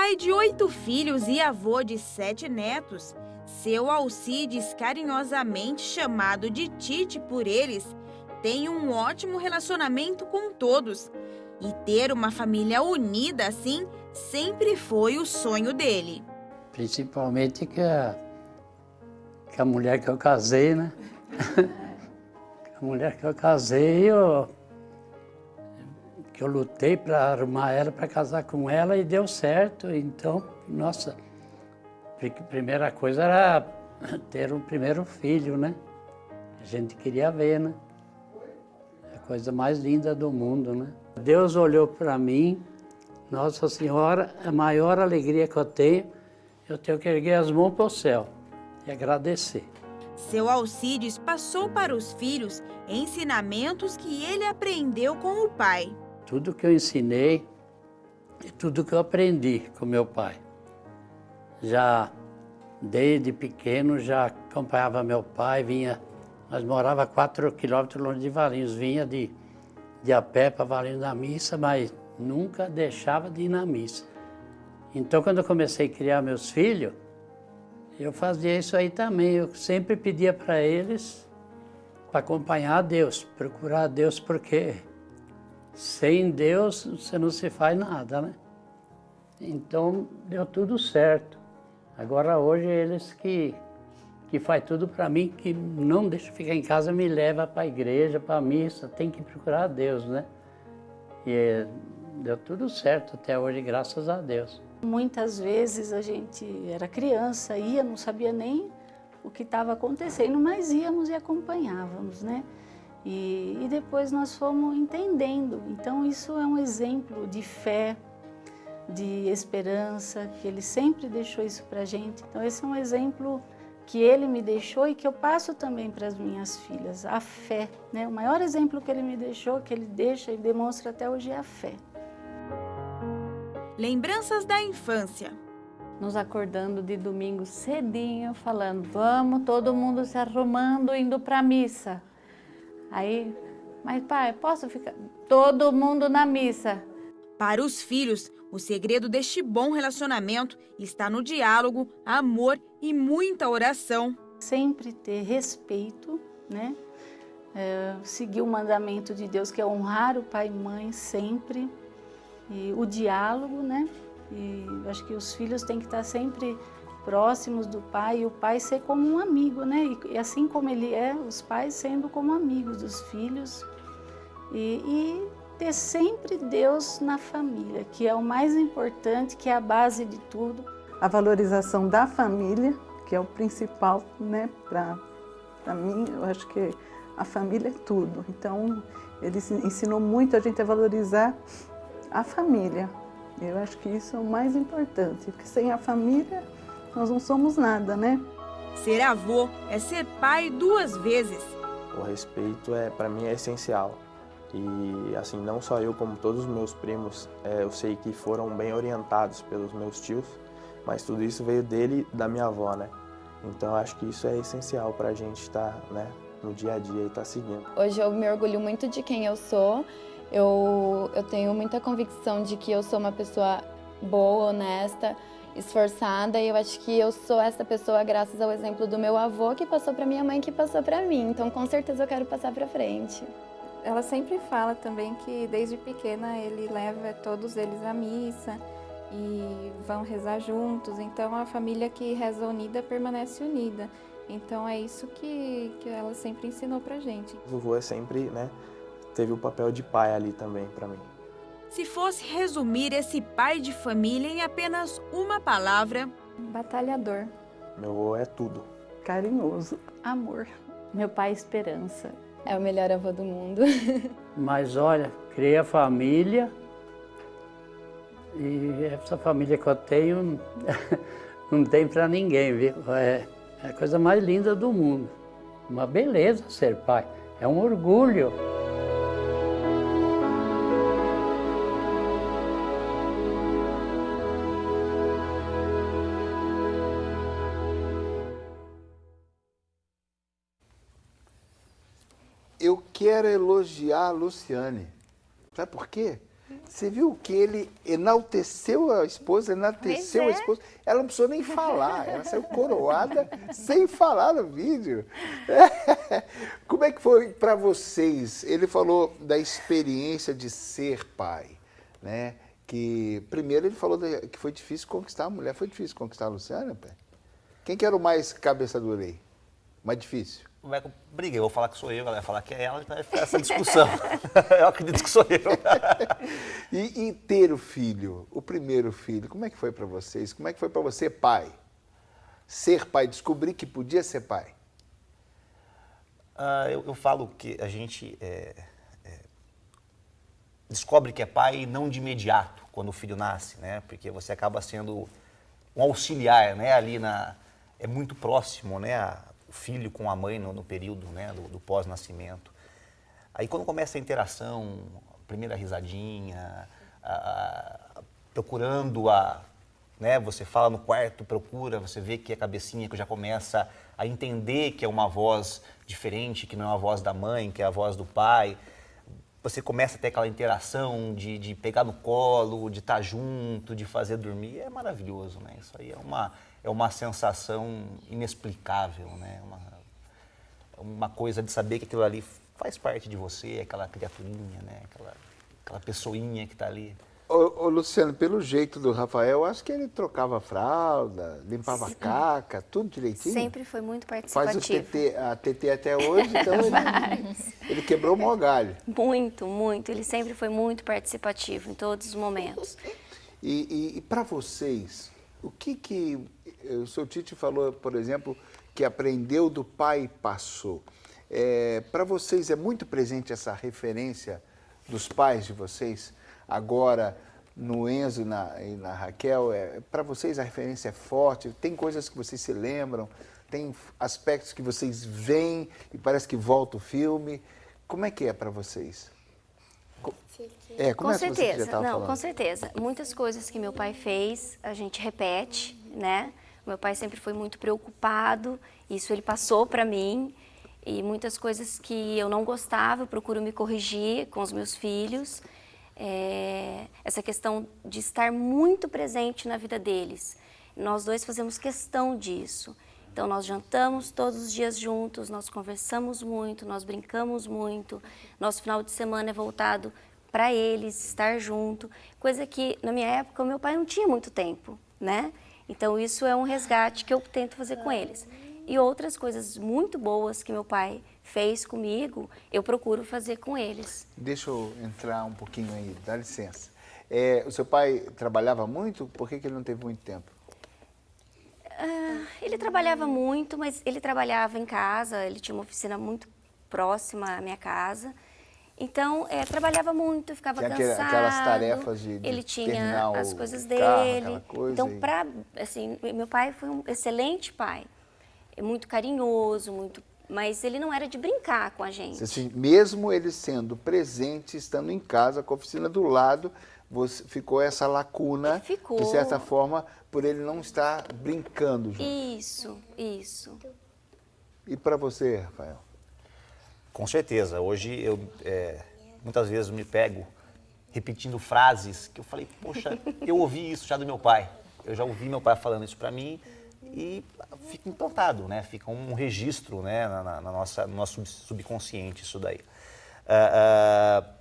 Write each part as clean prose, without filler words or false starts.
Pai de 8 filhos e avô de 7 netos, seu Alcides, carinhosamente chamado de Tite por eles, tem um ótimo relacionamento com todos. E ter uma família unida assim sempre foi o sonho dele. Principalmente que a mulher que eu casei, né? A mulher que eu casei, que eu lutei para arrumar ela, para casar com ela e deu certo. Então, nossa, a primeira coisa era ter um primeiro filho, né? A gente queria ver, né? A coisa mais linda do mundo, né? Deus olhou para mim, Nossa Senhora, a maior alegria que eu tenho que erguer as mãos para o céu e agradecer. Seu Alcides passou para os filhos ensinamentos que ele aprendeu com o pai. Tudo que eu ensinei e tudo que eu aprendi com meu pai. Já desde pequeno já acompanhava meu pai, nós morava a 4 quilômetros longe de Valinhos, vinha de a pé para Valinhos na missa, mas nunca deixava de ir na missa. Então, quando eu comecei a criar meus filhos, eu fazia isso aí também. Eu sempre pedia para eles para acompanhar a Deus, procurar a Deus, porque sem Deus você não se faz nada, né? Então, deu tudo certo. Agora, hoje, eles que faz tudo para mim, que não deixa ficar em casa, me leva para a igreja, para a missa, tem que procurar a Deus, né? E deu tudo certo até hoje, graças a Deus. Muitas vezes a gente era criança, não sabia nem o que estava acontecendo, mas íamos e acompanhávamos, né? E depois nós fomos entendendo. Então isso é um exemplo de fé, de esperança, que ele sempre deixou isso para a gente. Então esse é um exemplo que ele me deixou e que eu passo também para as minhas filhas, a fé, né? O maior exemplo que ele me deixou, que ele deixa e demonstra até hoje é a fé. Lembranças da infância. Nos acordando de domingo cedinho, falando, vamos, todo mundo se arrumando, indo para a missa. Aí, mas pai, posso ficar? Todo mundo na missa. Para os filhos, o segredo deste bom relacionamento está no diálogo, amor e muita oração. Sempre ter respeito, né? Seguir o mandamento de Deus, que é honrar o pai e mãe sempre. E o diálogo, né? E eu acho que os filhos têm que estar sempre próximos do pai, e o pai ser como um amigo, né? E assim como ele é, os pais sendo como amigos dos filhos. E ter sempre Deus na família, que é o mais importante, que é a base de tudo. A valorização da família, que é o principal, né? Para mim, eu acho que a família é tudo. Então, ele ensinou muito a gente a valorizar a família. Eu acho que isso é o mais importante, porque sem a família nós não somos nada, né? Ser avô é ser pai 2 vezes. O respeito, para mim, é essencial. E assim, não só eu, como todos os meus primos, eu sei que foram bem orientados pelos meus tios, mas tudo isso veio dele e da minha avó, né? Então, eu acho que isso é essencial para a gente estar, né, no dia a dia e estar seguindo. Hoje eu me orgulho muito de quem eu sou. Eu tenho muita convicção de que eu sou uma pessoa boa, honesta, esforçada, e eu acho que eu sou essa pessoa graças ao exemplo do meu avô, que passou para minha mãe, que passou para mim. Então, com certeza, eu quero passar para frente. Ela sempre fala também que desde pequena ele leva todos eles à missa e vão rezar juntos. Então, a família que reza unida permanece unida. Então, é isso que ela sempre ensinou pra gente. O vovô sempre, né, teve o papel de pai ali também para mim. Se fosse resumir esse pai de família em apenas uma palavra... Batalhador. Meu avô é tudo. Carinhoso. Amor. Meu pai, esperança. É o melhor avô do mundo. Mas olha, criei a família e essa família que eu tenho não tem para ninguém, viu? É a coisa mais linda do mundo. Uma beleza ser pai, é um orgulho. Eu quero elogiar a Luciane. Sabe por quê? Você viu que ele enalteceu a esposa, enalteceu a esposa. Ela não precisou nem falar, ela saiu coroada sem falar no vídeo. Como é que foi para vocês? Ele falou da experiência de ser pai, né? Que primeiro ele falou que foi difícil conquistar a mulher. Foi difícil conquistar a Luciana, pai? Quem que era o mais cabeça dura aí? Mais difícil? Como é que eu briguei? Eu vou falar que sou eu, ela vai falar que é ela, vai ficar essa discussão. Eu acredito que sou eu. E ter o filho, o primeiro filho, como é que foi para vocês? Como é que foi para você, pai? Ser pai, descobrir que podia ser pai. Eu falo que a gente descobre que é pai não de imediato, quando o filho nasce, né? Porque você acaba sendo um auxiliar, né? Ali é muito próximo, né? O filho com a mãe no período, né? do pós-nascimento. Aí quando começa a interação, a primeira risadinha, procurando né? Você fala no quarto, procura, você vê que a cabecinha que já começa a entender que é uma voz diferente, que não é a voz da mãe, que é a voz do pai. Você começa a ter aquela interação de pegar no colo, de estar junto, de fazer dormir. É maravilhoso, né? Isso aí é uma sensação inexplicável, né? Uma coisa de saber que aquilo ali faz parte de você, aquela criaturinha, né? Aquela pessoinha que está ali. Ô, Luciano, pelo jeito do Rafael, acho que ele trocava fralda, limpava caca, tudo direitinho. Sempre foi muito participativo. Faz a TT até hoje, então ele quebrou o maior galho. Muito, muito. Ele sempre foi muito participativo em todos os momentos. E para vocês, o que o seu Tite falou, por exemplo, que aprendeu do pai e passou. Para vocês é muito presente essa referência dos pais de vocês? Agora, no Enzo e na Raquel, para vocês a referência é forte? Tem coisas que vocês se lembram? Tem aspectos que vocês veem e parece que volta o filme? Como é que é para vocês? Com certeza, não, com certeza. Muitas coisas que meu pai fez, a gente repete, né? Meu pai sempre foi muito preocupado, isso ele passou para mim. E muitas coisas que eu não gostava, eu procuro me corrigir com os meus filhos. Essa questão de estar muito presente na vida deles. Nós dois fazemos questão disso. Então, nós jantamos todos os dias juntos, nós conversamos muito, nós brincamos muito. Nosso final de semana é voltado para eles, estar junto. Coisa que, na minha época, o meu pai não tinha muito tempo, né? Então, isso é um resgate que eu tento fazer com eles. E outras coisas muito boas que meu pai fez comigo, eu procuro fazer com eles. Deixa eu entrar um pouquinho aí, dá licença. O seu pai trabalhava muito? Por que ele não teve muito tempo? Ele trabalhava muito, mas ele trabalhava em casa, ele tinha uma oficina muito próxima à minha casa. Então, trabalhava muito, ficava cansado. Aquelas tarefas de ele tinha as coisas carro, dele. Então, meu pai foi um excelente pai. Muito carinhoso, mas ele não era de brincar com a gente. Assim, mesmo ele sendo presente, estando em casa, com a oficina do lado, ficou essa lacuna, de certa forma, por ele não estar brincando junto. Isso. E para você, Rafael? Com certeza. Hoje, muitas vezes me pego repetindo frases que eu falei, poxa, eu ouvi isso já do meu pai. Eu já ouvi meu pai falando isso para mim. E fica implantado, né? Fica um registro, né? no nosso subconsciente isso daí.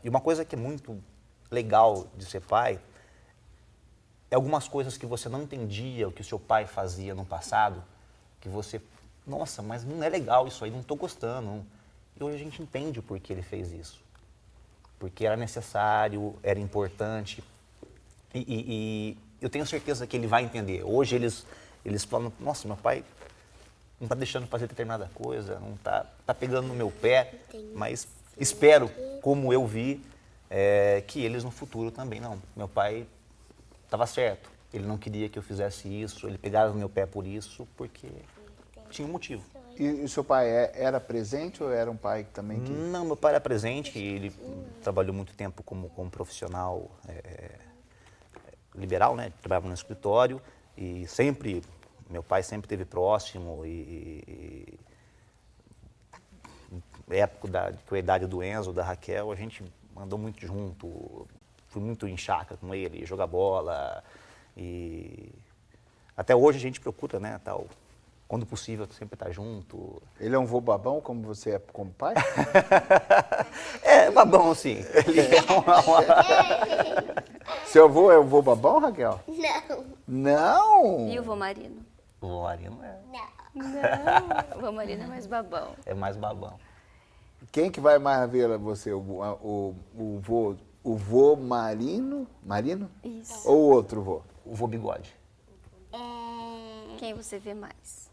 E uma coisa que é muito legal de ser pai é algumas coisas que você não entendia o que o seu pai fazia no passado, que você, nossa, mas não é legal isso aí, não estou gostando. E hoje a gente entende o porquê ele fez isso. Porque era necessário, era importante. E eu tenho certeza que ele vai entender. Hoje eles falam, nossa, meu pai não está deixando fazer determinada coisa, não está pegando no meu pé, mas espero, como eu vi, que eles no futuro também não. Meu pai estava certo, ele não queria que eu fizesse isso, ele pegava no meu pé por isso, porque tinha um motivo. E o seu pai era presente ou era um pai também que... Não, meu pai era presente, ele trabalhou muito tempo como profissional liberal, né? Trabalhava no escritório e sempre... Meu pai sempre esteve próximo e época com a idade do Enzo, da Raquel, a gente andou muito junto, fui muito em chácara com ele, jogar bola. E até hoje a gente procura, né, tal, quando possível, sempre estar junto. Ele é um vô babão, como você é como pai? É, babão, sim. Ele é Seu avô é o vô babão, Raquel? Não. Não? E o vô Marino? O vô Marino é. Não. O vô Marino é mais babão. É mais babão. Quem que vai mais ver você? O vô Marino? Marino? Isso. Ou o outro vô? O vô Bigode. Quem você vê mais?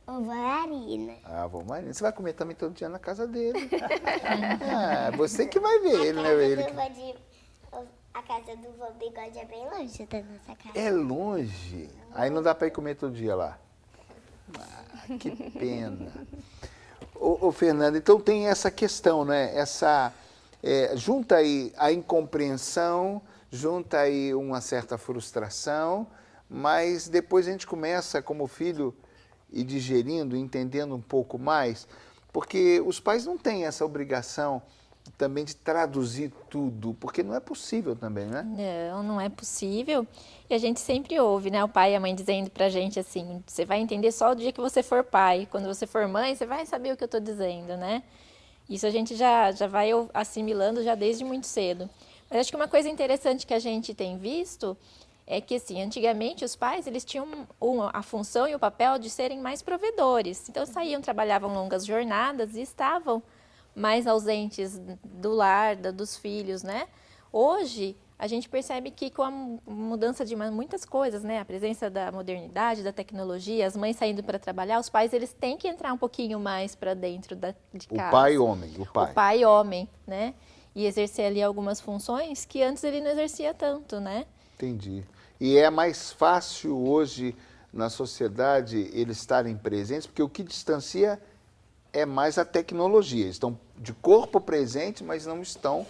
O vô Marino. Ah, vô Marino. Você vai comer também todo dia na casa dele. Você que vai ver ele, né? A casa do vô Bigode é bem longe da nossa casa. É longe? Aí não dá para ir comer todo dia lá. Ah, que pena. Ô, Fernando, então tem essa questão, né? Junta aí a incompreensão, junta aí uma certa frustração, mas depois a gente começa, como filho, ir digerindo, entendendo um pouco mais, porque os pais não têm essa obrigação também de traduzir tudo, porque não é possível também, né? Não é possível. E a gente sempre ouve, né, o pai e a mãe dizendo pra gente assim, você vai entender só o dia que você for pai, quando você for mãe, você vai saber o que eu tô dizendo, né? Isso a gente já vai assimilando já desde muito cedo. Mas acho que uma coisa interessante que a gente tem visto é que, assim, antigamente os pais, eles tinham a função e o papel de serem mais provedores. Então, saíam, trabalhavam longas jornadas e estavam mais ausentes do lar, dos filhos, né? Hoje, a gente percebe que com a mudança de muitas coisas, né? A presença da modernidade, da tecnologia, as mães saindo para trabalhar, os pais, eles têm que entrar um pouquinho mais para dentro de casa. O pai homem, o pai. O pai homem, né? E exercer ali algumas funções que antes ele não exercia tanto, né? Entendi. E é mais fácil hoje na sociedade eles estarem presentes, porque o que distancia é mais a tecnologia. Eles estão de corpo presente, mas não estão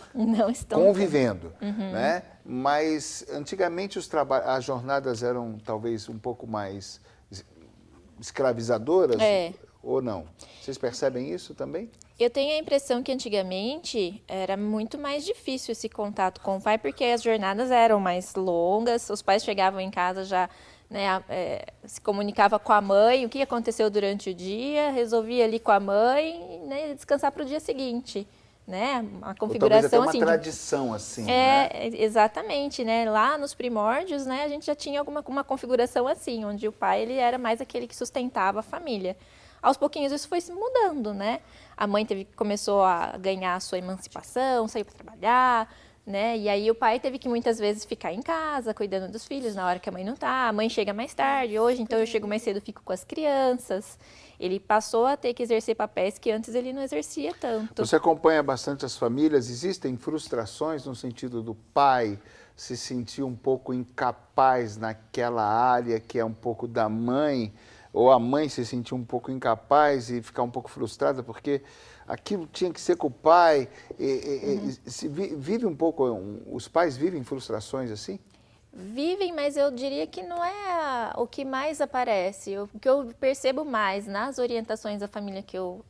convivendo. Né? Mas antigamente as jornadas eram talvez um pouco mais escravizadoras, ou não? Vocês percebem isso também? Eu tenho a impressão que antigamente era muito mais difícil esse contato com o pai, porque as jornadas eram mais longas, os pais chegavam em casa já, né, se comunicava com a mãe, o que aconteceu durante o dia, resolvia ali com a mãe, né, descansar para o dia seguinte, né? A configuração uma assim, tradição assim, né? Exatamente, né? Lá nos primórdios, né, a gente já tinha uma configuração assim, onde o pai ele era mais aquele que sustentava a família. Aos pouquinhos isso foi se mudando, né? A mãe começou a ganhar a sua emancipação, saiu para trabalhar, né? E aí o pai teve que muitas vezes ficar em casa, cuidando dos filhos na hora que a mãe não tá. A mãe chega mais tarde, hoje então eu chego mais cedo, fico com as crianças. Ele passou a ter que exercer papéis que antes ele não exercia tanto. Você acompanha bastante as famílias, existem frustrações no sentido do pai se sentir um pouco incapaz naquela área que é um pouco da mãe, ou a mãe se sentir um pouco incapaz e ficar um pouco frustrada porque aquilo tinha que ser com o pai. Vive um pouco, os pais vivem frustrações assim? Vivem, mas eu diria que não é o que mais aparece. O que eu percebo mais nas orientações da família que eu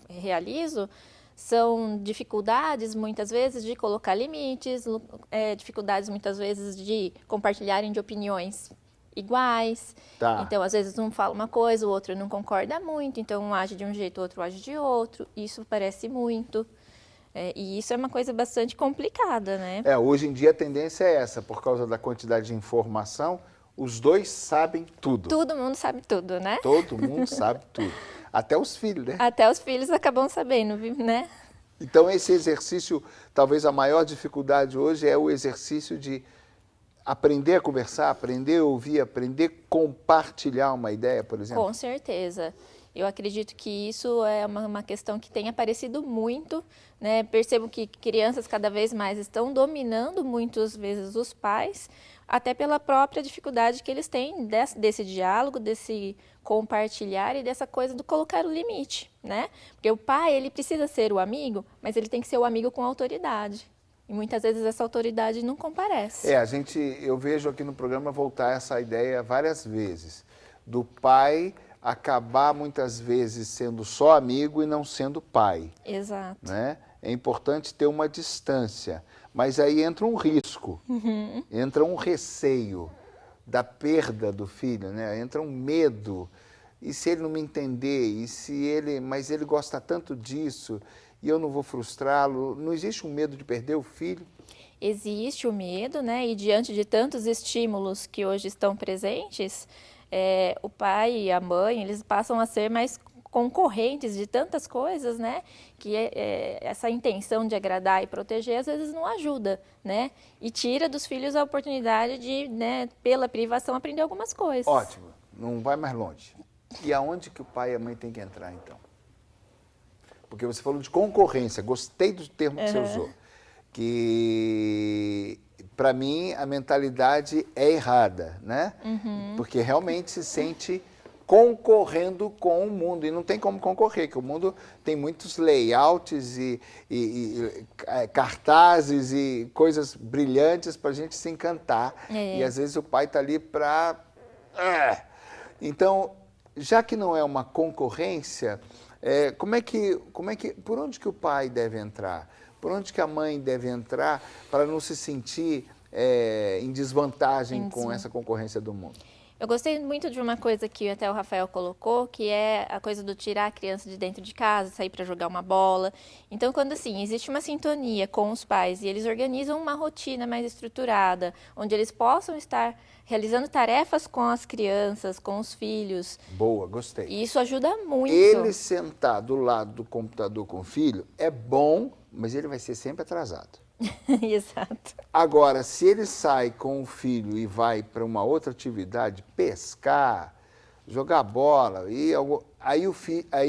realizo são dificuldades, muitas vezes, de colocar limites, dificuldades, muitas vezes, de compartilharem de opiniões iguais. Tá. Então, às vezes, um fala uma coisa, o outro não concorda muito, então um age de um jeito, o outro age de outro. Isso parece muito. E isso é uma coisa bastante complicada, né? Hoje em dia a tendência é essa, por causa da quantidade de informação, os dois sabem tudo. Todo mundo sabe tudo, né? Todo mundo sabe tudo. Até os filhos, né? Até os filhos acabam sabendo, né? Então esse exercício, talvez a maior dificuldade hoje é o exercício de aprender a conversar, aprender a ouvir, aprender a compartilhar uma ideia, por exemplo? Com certeza. Eu acredito que isso é uma questão que tem aparecido muito, né? Percebo que crianças cada vez mais estão dominando muitas vezes os pais, até pela própria dificuldade que eles têm desse diálogo, desse compartilhar e dessa coisa do colocar o limite, né? Porque o pai, ele precisa ser o amigo, mas ele tem que ser o amigo com autoridade. E muitas vezes essa autoridade não comparece. Eu vejo aqui no programa voltar essa ideia várias vezes, do pai acabar muitas vezes sendo só amigo e não sendo pai. Exato. Né? É importante ter uma distância, Mas aí entra um risco, entra um receio da perda do filho, né? Entra um medo. E se ele não me entender? Mas ele gosta tanto disso e eu não vou frustrá-lo? Não existe um medo de perder o filho? Existe o medo, né? E diante de tantos estímulos que hoje estão presentes, o pai e a mãe, eles passam a ser mais concorrentes de tantas coisas, né? Que essa intenção de agradar e proteger às vezes não ajuda, né? E tira dos filhos a oportunidade de, né, pela privação, aprender algumas coisas. Ótimo, não vai mais longe. E aonde que o pai e a mãe têm que entrar, então? Porque você falou de concorrência, gostei do termo que você usou. Que, para mim, a mentalidade é errada, né? Porque realmente se sente concorrendo com o mundo. E não tem como concorrer, porque o mundo tem muitos layouts e cartazes e coisas brilhantes para a gente se encantar. E às vezes o pai está ali para... Então, já que não é uma concorrência, por onde que o pai deve entrar? Por onde que a mãe deve entrar para não se sentir em desvantagem com essa concorrência do mundo? Eu gostei muito de uma coisa que até o Rafael colocou, que é a coisa do tirar a criança de dentro de casa, sair para jogar uma bola. Então, quando assim, existe uma sintonia com os pais e eles organizam uma rotina mais estruturada, onde eles possam estar realizando tarefas com as crianças, com os filhos. Boa, gostei. E isso ajuda muito. Ele sentar do lado do computador com o filho é bom, mas ele vai ser sempre atrasado. Exato. Agora, se ele sai com o filho e vai para uma outra atividade, pescar, jogar bola, aí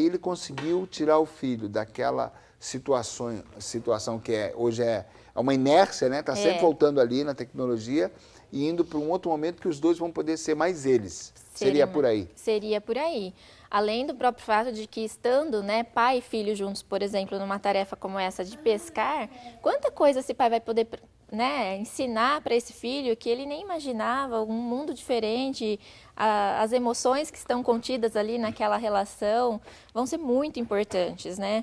ele conseguiu tirar o filho daquela situação que hoje é uma inércia, né? Está sempre voltando ali na tecnologia e indo para um outro momento que os dois vão poder ser mais eles. Seria por aí? Seria por aí. Além do próprio fato de que estando, né, pai e filho juntos, por exemplo, numa tarefa como essa de pescar, quanta coisa esse pai vai poder, né, ensinar para esse filho que ele nem imaginava, um mundo diferente, as emoções que estão contidas ali naquela relação vão ser muito importantes, né?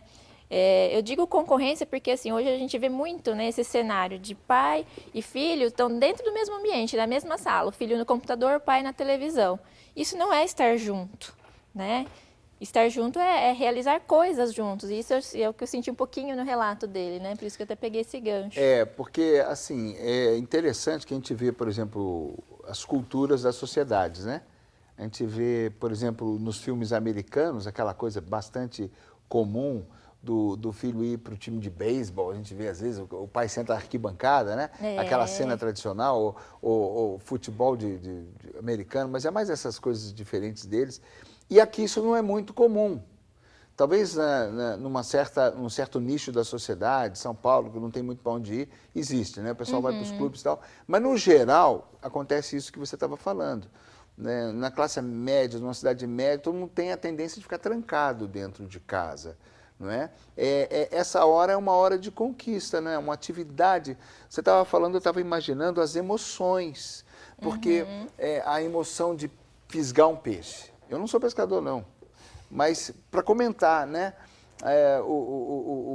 Eu digo concorrência porque assim, hoje a gente vê muito, né, esse cenário de pai e filho estão dentro do mesmo ambiente, na mesma sala, o filho no computador, o pai na televisão. Isso não é estar junto, né? Estar junto é realizar coisas juntos. Isso é o que eu senti um pouquinho no relato dele, né? Por isso que eu até peguei esse gancho. Porque assim, é interessante que a gente vê, por exemplo, as culturas das sociedades, né? A gente vê, por exemplo, nos filmes americanos, aquela coisa bastante comum do filho ir para o time de beisebol. A gente vê, às vezes, o pai senta na arquibancada, né? Aquela cena tradicional, ou futebol de americano, mas é mais essas coisas diferentes deles. E aqui isso não é muito comum. Talvez num certo nicho da sociedade, São Paulo, que não tem muito para onde ir, existe, né? O pessoal vai para os clubes e tal. Mas, no geral, acontece isso que você estava falando. Né? Na classe média, numa cidade média, todo mundo tem a tendência de ficar trancado dentro de casa. Não é? Essa hora é uma hora de conquista, né? Uma atividade. Você estava falando, eu estava imaginando as emoções. Porque a emoção de fisgar um peixe. Eu não sou pescador, não. Mas, para comentar, né?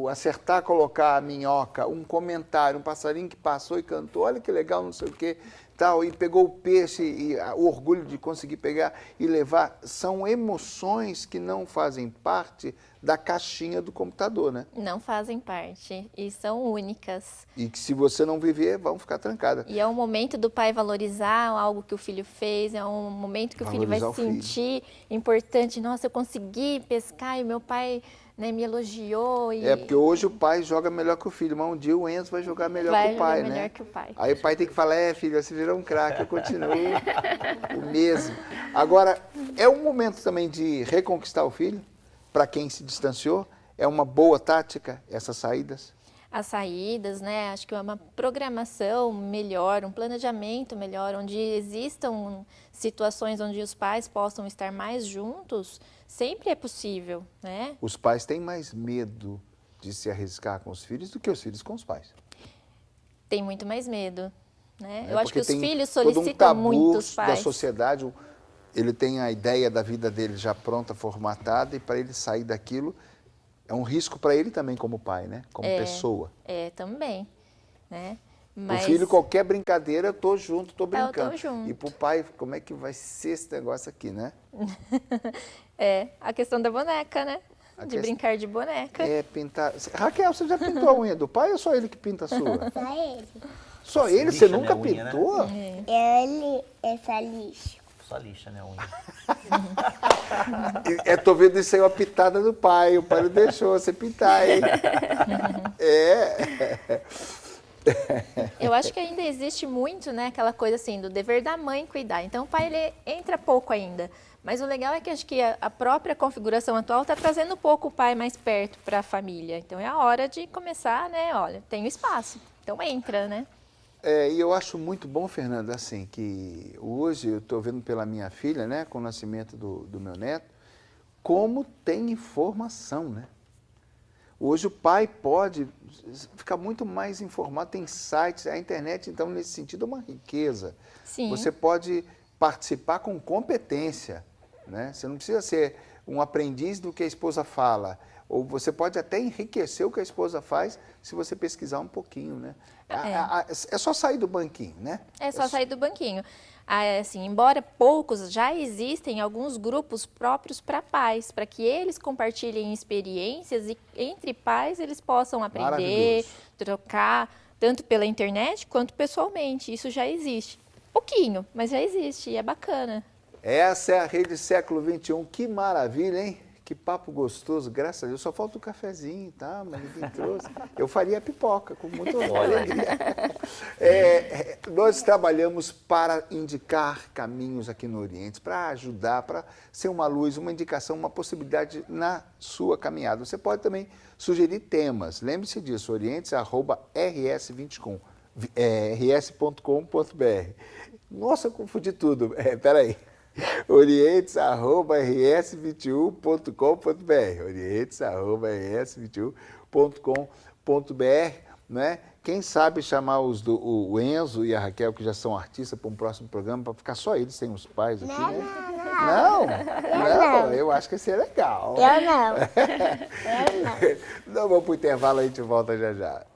Acertar, colocar a minhoca, um comentário, um passarinho que passou e cantou, olha que legal, não sei o quê, tal, e pegou o peixe, e o orgulho de conseguir pegar e levar, são emoções que não fazem parte da caixinha do computador, né? Não fazem parte e são únicas. E que se você não viver, vão ficar trancadas. E é um momento do pai valorizar algo que o filho fez, é um momento que o filho vai sentir importante. Nossa, eu consegui pescar e meu pai, né, me elogiou. Porque hoje o pai joga melhor que o filho, mas um dia o Enzo vai jogar melhor que o pai, né? Melhor que o pai. Aí o pai tem que falar, filho, você virou um craque, eu continuo o mesmo. Agora, é um momento também de reconquistar o filho? Para quem se distanciou, é uma boa tática essas saídas? As saídas, né? Acho que é uma programação melhor, um planejamento melhor, onde existam situações onde os pais possam estar mais juntos, sempre é possível, né? Os pais têm mais medo de se arriscar com os filhos do que os filhos com os pais. Tem muito mais medo, né? Eu acho que os filhos solicitam muito os pais. Da sociedade, ele tem a ideia da vida dele já pronta, formatada, e para ele sair daquilo, é um risco para ele também como pai, né? Como pessoa. Também. né? Mas... O filho, qualquer brincadeira, eu tô junto, tô brincando. Eu tô junto. E pro pai, como é que vai ser esse negócio aqui, né? A questão da boneca, né? De brincar de boneca. Pintar... Raquel, você já pintou a unha do pai ou só ele que pinta a sua? Só ele. Só ele? Você nunca pintou? Né? Ele é só lixo. Só lixa, né, a unha. Tô vendo isso aí, uma pitada do pai. O pai não deixou você pintar, hein? Eu acho que ainda existe muito, né, aquela coisa assim, do dever da mãe cuidar. Então o pai, ele entra pouco ainda. Mas o legal é que acho que a própria configuração atual está trazendo um pouco o pai mais perto para a família. Então é a hora de começar, né, olha, tem o espaço, então entra, né? E eu acho muito bom, Fernanda, assim, que hoje eu estou vendo pela minha filha, né, com o nascimento do meu neto, como tem informação, né? Hoje o pai pode ficar muito mais informado, tem sites, a internet, então, nesse sentido, é uma riqueza. Sim. Você pode participar com competência, né? Você não precisa ser um aprendiz do que a esposa fala, ou você pode até enriquecer o que a esposa faz se você pesquisar um pouquinho, né? É só sair do banquinho, né? É só sair do banquinho. Assim, embora poucos, já existem alguns grupos próprios para pais, para que eles compartilhem experiências e entre pais eles possam aprender, trocar, tanto pela internet quanto pessoalmente. Isso já existe. Pouquinho, mas já existe e é bacana. Essa é a Rede Século XXI. Que maravilha, hein? Que papo gostoso, graças a Deus. Só falta o cafezinho, tá? Mas ninguém trouxe. Eu faria pipoca com muita alegria. Nós trabalhamos para indicar caminhos aqui no Oriente, para ajudar, para ser uma luz, uma indicação, uma possibilidade na sua caminhada. Você pode também sugerir temas. Lembre-se disso, orientes@rs.com.br. Nossa, eu confundi tudo. Peraí. orientes@rs21.com.br, orientes@rs21.com.br, né? Quem sabe chamar o Enzo e a Raquel, que já são artistas, para um próximo programa, para ficar só eles sem os pais aqui, né? Não, eu acho que isso é legal. Eu não. Então vamos para o intervalo, a gente volta já já.